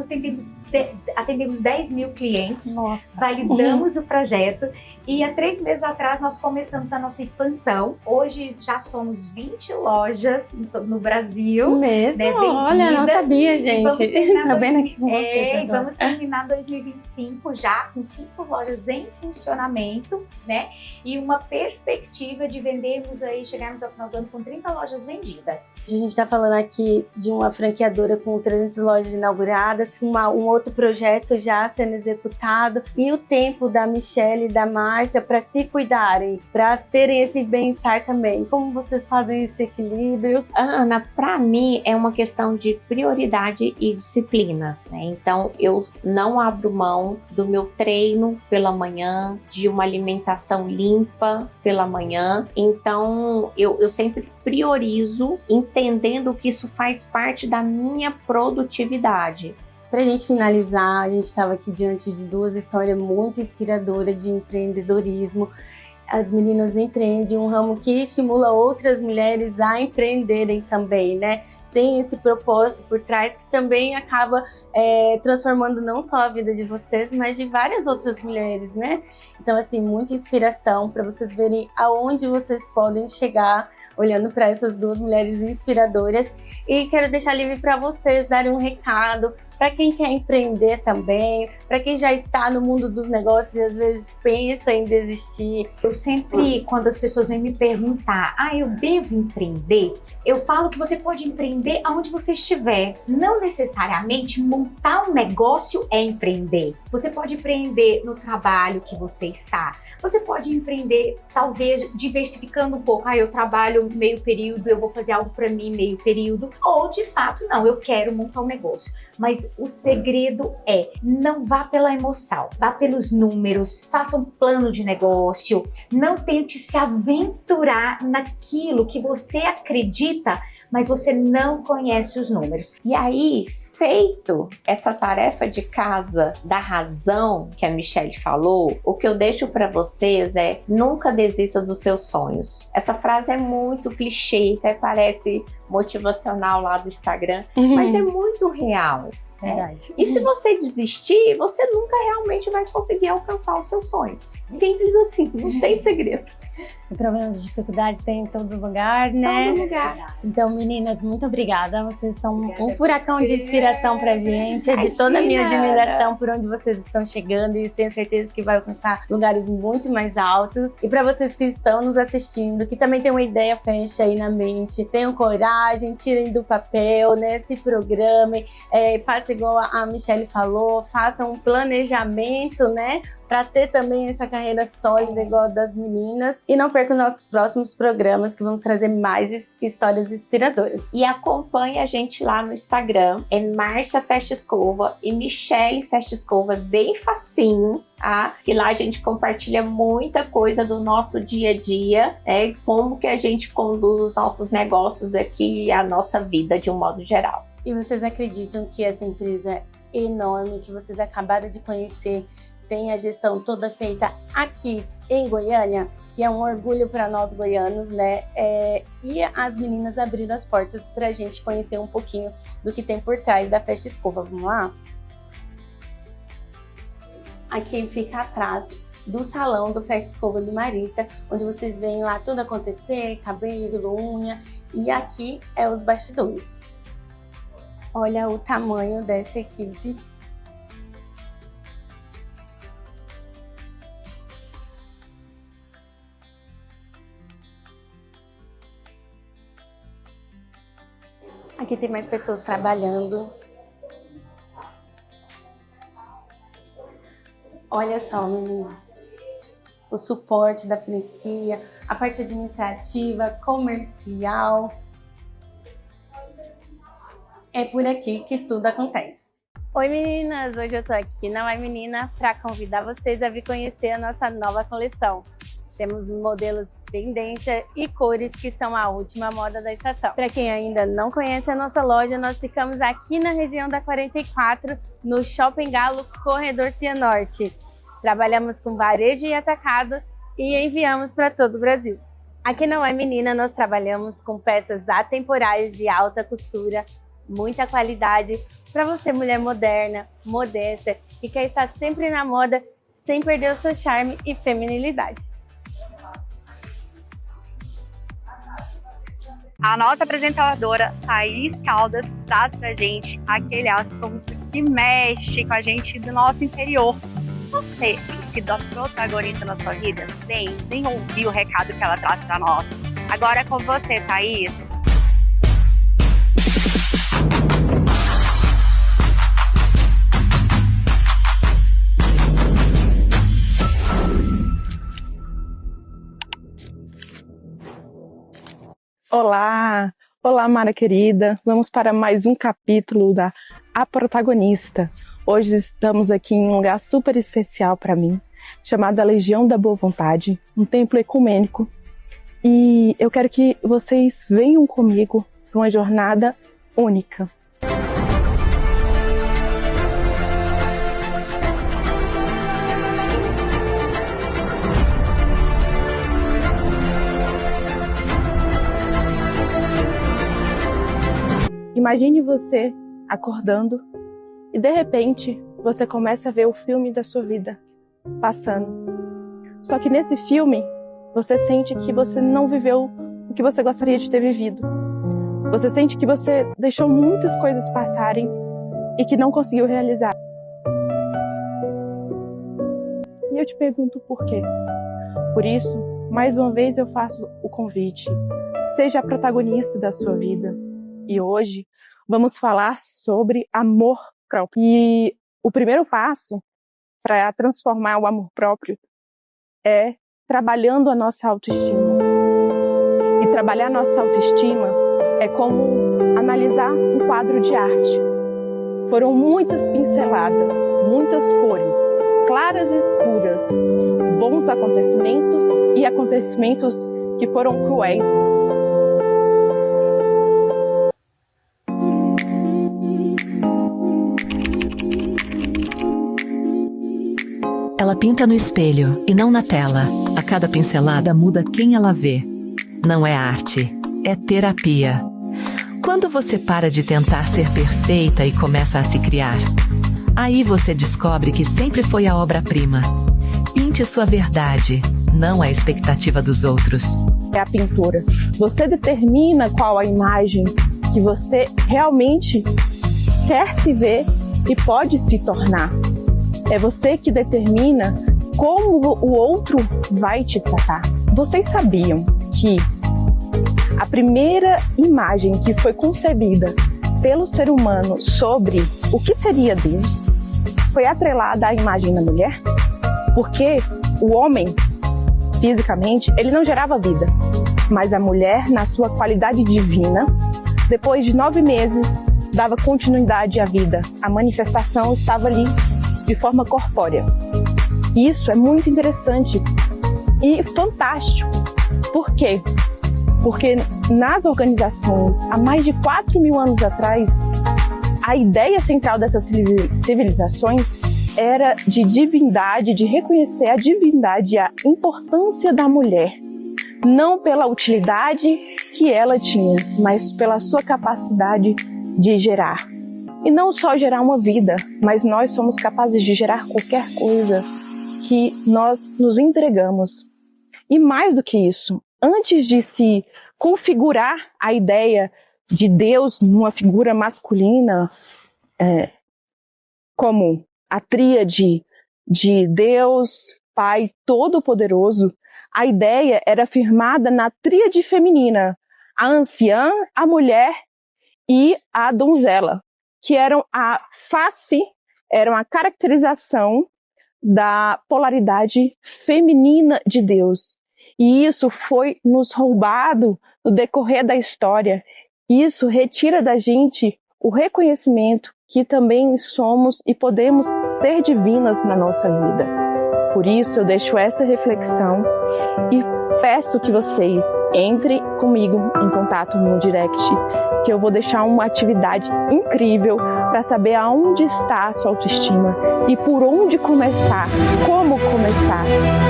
atendemos 10 mil clientes, validamos o projeto e há 3 meses atrás nós começamos a nossa expansão. Hoje já somos 20 lojas no Brasil. Mesmo? Né, vendidas. Olha, não sabia, gente. Sabendo aqui com vocês. Vamos terminar 2025 já com 5 lojas em funcionamento, né? E uma perspectiva de vendermos aí, chegarmos ao final do ano com 30 lojas vendidas. A gente está falando aqui de uma franqueadora com 300 lojas inauguradas, um outro projeto já sendo executado e o tempo da Michelle e da Márcia para se cuidarem, para terem esse bem-estar também. Como vocês fazem esse equilíbrio? Ana, para mim é uma questão de prioridade e disciplina, né? Então eu não abro mão do meu treino pela manhã, de uma alimentação limpa pela manhã. Então eu sempre priorizo, entendendo que isso faz parte da minha produtividade. Pra gente finalizar, a gente estava aqui diante de 2 histórias muito inspiradoras de empreendedorismo. As meninas empreendem um ramo que estimula outras mulheres a empreenderem também, né? Tem esse propósito por trás que também acaba transformando não só a vida de vocês, mas de várias outras mulheres, né? Então, assim, muita inspiração para vocês verem aonde vocês podem chegar olhando para essas 2 mulheres inspiradoras. E quero deixar livre para vocês darem um recado para quem quer empreender também, para quem já está no mundo dos negócios e às vezes pensa em desistir. Eu sempre, quando as pessoas vêm me perguntar, eu devo empreender? Eu falo que você pode empreender aonde você estiver. Não necessariamente montar um negócio é empreender. Você pode empreender no trabalho que você está. Você pode empreender, talvez, diversificando um pouco. Eu trabalho meio período, eu vou fazer algo para mim meio período. Ou, de fato, não, eu quero montar um negócio. Mas o segredo é, não vá pela emoção, vá pelos números, faça um plano de negócio, não tente se aventurar naquilo que você acredita, mas você não conhece os números. E aí, feito essa tarefa de casa da razão que a Michelle falou, o que eu deixo para vocês é nunca desista dos seus sonhos. Essa frase é muito clichê, até parece motivacional lá do Instagram, mas é muito real. Verdade. E se você desistir, você nunca realmente vai conseguir alcançar os seus sonhos. Simples assim, não tem segredo. Problemas e dificuldades tem em todo lugar, né? Todo lugar. Então, meninas, muito obrigada. Vocês são um furacão de inspiração pra gente. É de toda a minha admiração por onde vocês estão chegando e tenho certeza que vai alcançar lugares muito mais altos. E pra vocês que estão nos assistindo, que também tem uma ideia fecha aí na mente, tenham coragem, tirem do papel, né? Se programem, façam igual a Michelle falou, façam um planejamento, né? Pra ter também essa carreira sólida igual a das meninas. E não perca os nossos próximos programas, que vamos trazer mais histórias inspiradoras. E acompanhe a gente lá no Instagram, é Márcia Fashion Escova e Michelle Fashion Escova, bem facinho, tá? E lá a gente compartilha muita coisa do nosso dia a dia, como que a gente conduz os nossos negócios aqui e a nossa vida de um modo geral. E vocês acreditam que essa empresa enorme que vocês acabaram de conhecer tem a gestão toda feita aqui em Goiânia, que é um orgulho para nós goianos, né? E as meninas abriram as portas para a gente conhecer um pouquinho do que tem por trás da Festa Escova. Vamos lá? Aqui fica atrás do salão do Festa Escova do Marista, onde vocês veem lá tudo acontecer, cabelo, unha, e aqui é os bastidores. Olha o tamanho dessa equipe. Aqui tem mais pessoas trabalhando. Olha só, meninas. O suporte da franquia, a parte administrativa, comercial. É por aqui que tudo acontece. Oi meninas, hoje eu tô aqui na Mai Menina para convidar vocês a vir conhecer a nossa nova coleção. Temos modelos tendência e cores que são a última moda da estação. Para quem ainda não conhece a nossa loja, nós ficamos aqui na região da 44, no Shopping Galo, Corredor Cianorte. Trabalhamos com varejo e atacado e enviamos para todo o Brasil. Aqui na Mai Menina nós trabalhamos com peças atemporais de alta costura, muita qualidade para você, mulher moderna, modesta, que quer estar sempre na moda sem perder o seu charme e feminilidade. A nossa apresentadora, Thaís Caldas, traz pra gente aquele assunto que mexe com a gente do nosso interior. Você tem sido a protagonista na sua vida? Vem ouvir o recado que ela traz pra nós. Agora é com você, Thaís. Olá Mara querida, vamos para mais um capítulo da A Protagonista. Hoje estamos aqui em um lugar super especial para mim, chamado a Legião da Boa Vontade, um templo ecumênico. E eu quero que vocês venham comigo para uma jornada única. Imagine você acordando e de repente você começa a ver o filme da sua vida passando. Só que nesse filme você sente que você não viveu o que você gostaria de ter vivido. Você sente que você deixou muitas coisas passarem e que não conseguiu realizar. E eu te pergunto por quê? Por isso, mais uma vez eu faço o convite. Seja a protagonista da sua vida. E hoje vamos falar sobre amor próprio. E o primeiro passo para transformar o amor próprio é trabalhando a nossa autoestima. E trabalhar a nossa autoestima é como analisar um quadro de arte. Foram muitas pinceladas, muitas cores, claras e escuras, bons acontecimentos e acontecimentos que foram cruéis. Ela pinta no espelho e não na tela. A cada pincelada muda quem ela vê. Não é arte, é terapia. Quando você para de tentar ser perfeita e começa a se criar, aí você descobre que sempre foi a obra-prima. Pinte sua verdade, não a expectativa dos outros. É a pintura. Você determina qual a imagem que você realmente quer se ver e pode se tornar. É você que determina como o outro vai te tratar. Vocês sabiam que a primeira imagem que foi concebida pelo ser humano sobre o que seria Deus foi atrelada à imagem da mulher? Porque o homem, fisicamente, ele não gerava vida, mas a mulher, na sua qualidade divina, depois de 9 meses, dava continuidade à vida. A manifestação estava ali de forma corpórea. Isso é muito interessante e fantástico. Por quê? Porque nas organizações, há mais de 4.000 anos atrás, a ideia central dessas civilizações era de divindade, de reconhecer a divindade e a importância da mulher, não pela utilidade que ela tinha, mas pela sua capacidade de gerar. E não só gerar uma vida, mas nós somos capazes de gerar qualquer coisa que nós nos entregamos. E mais do que isso, antes de se configurar a ideia de Deus numa figura masculina, como a tríade de Deus, Pai Todo-Poderoso, a ideia era firmada na tríade feminina, a anciã, a mulher e a donzela, que eram a face, eram a caracterização da polaridade feminina de Deus. E isso foi nos roubado no decorrer da história. Isso retira da gente o reconhecimento que também somos e podemos ser divinas na nossa vida. Por isso eu deixo essa reflexão e peço que vocês entrem comigo em contato no direct, que eu vou deixar uma atividade incrível para saber aonde está a sua autoestima e por onde começar, como começar,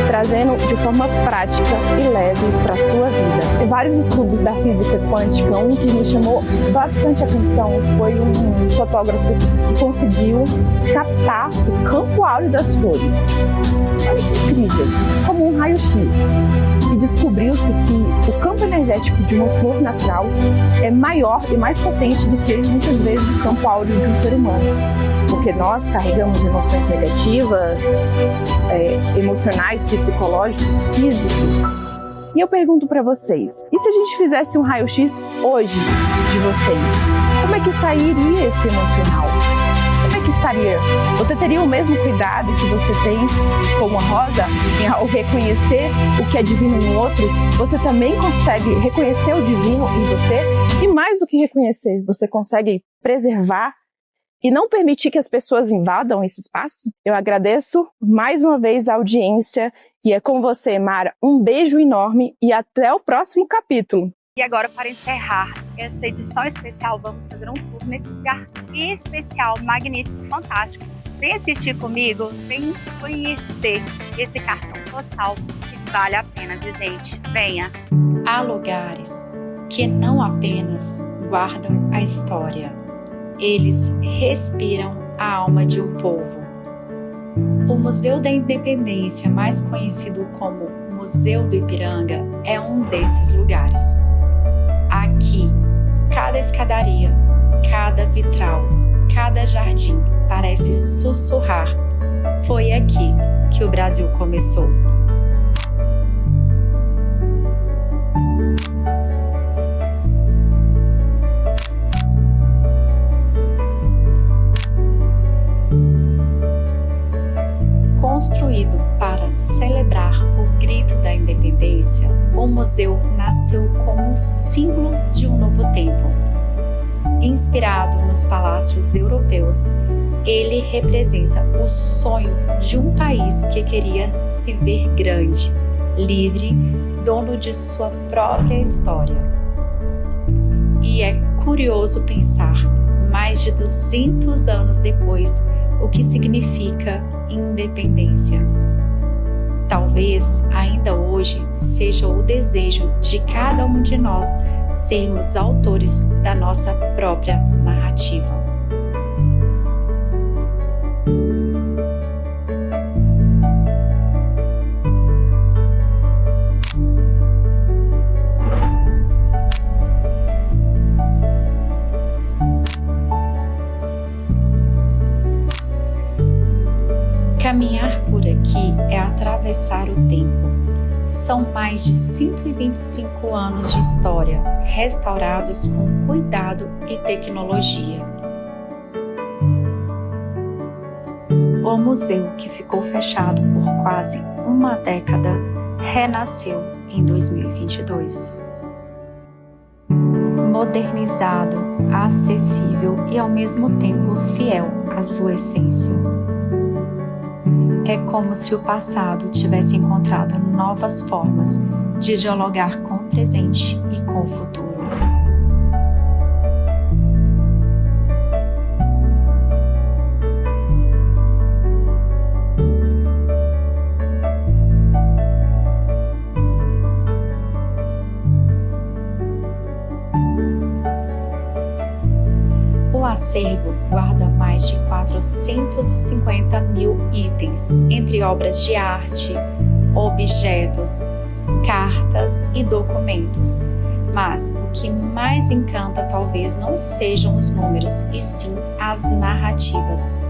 trazendo de forma prática e leve para a sua vida. Tem vários estudos da física quântica, um que me chamou bastante atenção foi um fotógrafo que conseguiu captar o campo áureo das flores. Olha que incrível, como um raio-x. E descobriu-se que o campo energético de uma flor natural é maior e mais potente do que muitas vezes o campo áureo de um ser humano. Porque nós carregamos emoções negativas, emocionais, psicológicos, físicos. E eu pergunto para vocês, e se a gente fizesse um raio-x hoje de vocês? Como é que sairia esse emocional? Como é que estaria? Você teria o mesmo cuidado que você tem com uma rosa ao reconhecer o que é divino no outro? Você também consegue reconhecer o divino em você? E mais do que reconhecer, você consegue preservar e não permitir que as pessoas invadam esse espaço? Eu agradeço mais uma vez a audiência e é com você, Mara. Um beijo enorme e até o próximo capítulo. E agora, para encerrar essa edição especial, vamos fazer um tour nesse lugar especial, magnífico, fantástico. Vem assistir comigo, vem conhecer esse cartão postal que vale a pena, viu, gente? Venha! Há lugares que não apenas guardam a história, eles respiram a alma de um povo. O Museu da Independência, mais conhecido como Museu do Ipiranga, é um desses lugares. Aqui, cada escadaria, cada vitral, cada jardim parece sussurrar: foi aqui que o Brasil começou. Construído para celebrar o grito da independência, o museu nasceu como símbolo de um novo tempo. Inspirado nos palácios europeus, ele representa o sonho de um país que queria se ver grande, livre, dono de sua própria história. E é curioso pensar, mais de 200 anos depois, o que significa independência. Talvez ainda hoje seja o desejo de cada um de nós sermos autores da nossa própria narrativa. Caminhar por aqui é atravessar o tempo. São mais de 125 anos de história, restaurados com cuidado e tecnologia. O museu, que ficou fechado por quase uma década, renasceu em 2022. Modernizado, acessível e ao mesmo tempo fiel à sua essência. É como se o passado tivesse encontrado novas formas de dialogar com o presente e com o futuro. acervo guarda mais de 450 mil itens, entre obras de arte, objetos, cartas e documentos. Mas o que mais encanta talvez não sejam os números, e sim as narrativas.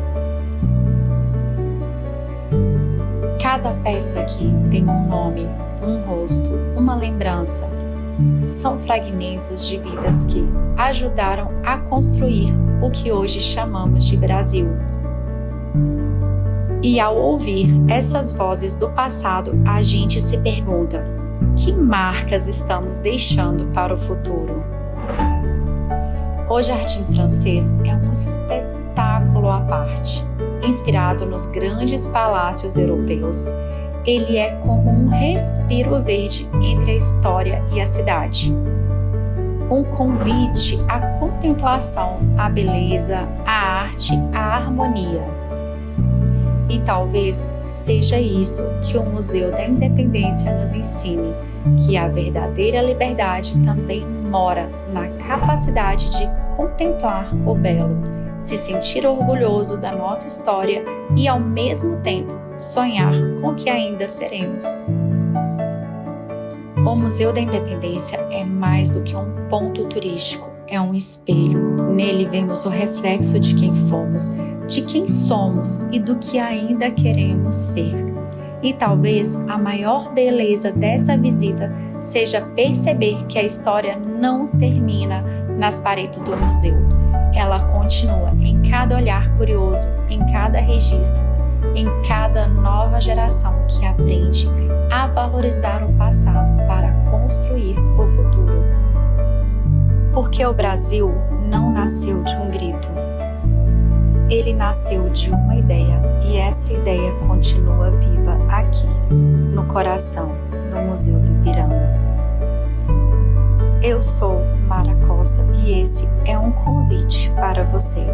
Cada peça aqui tem um nome, um rosto, uma lembrança. São fragmentos de vidas que ajudaram a construir o que hoje chamamos de Brasil. E ao ouvir essas vozes do passado, a gente se pergunta: que marcas estamos deixando para o futuro? O Jardim Francês é um espetáculo à parte. Inspirado nos grandes palácios europeus, ele é como um respiro verde entre a história e a cidade. Um convite à contemplação, à beleza, à arte, à harmonia. E talvez seja isso que o Museu da Independência nos ensine, que a verdadeira liberdade também mora na capacidade de contemplar o belo, se sentir orgulhoso da nossa história e, ao mesmo tempo, sonhar com o que ainda seremos. O Museu da Independência é mais do que um ponto turístico, é um espelho. Nele vemos o reflexo de quem fomos, de quem somos e do que ainda queremos ser. E talvez a maior beleza dessa visita seja perceber que a história não termina nas paredes do museu. Ela continua em cada olhar curioso, em cada registro, em cada nova geração que aprende a valorizar o passado para construir o futuro. Porque o Brasil não nasceu de um grito. Ele nasceu de uma ideia, e essa ideia continua viva aqui, no coração do Museu do Ipiranga. Eu sou Mara Costa e esse é um convite para você.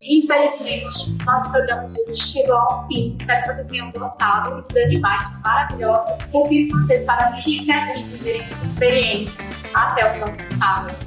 Infelizmente, nosso programa de hoje chegou ao fim. Espero que vocês tenham gostado das imagens maravilhosas. Convido vocês para virem aqui viverem essa experiência. Até o próximo sábado.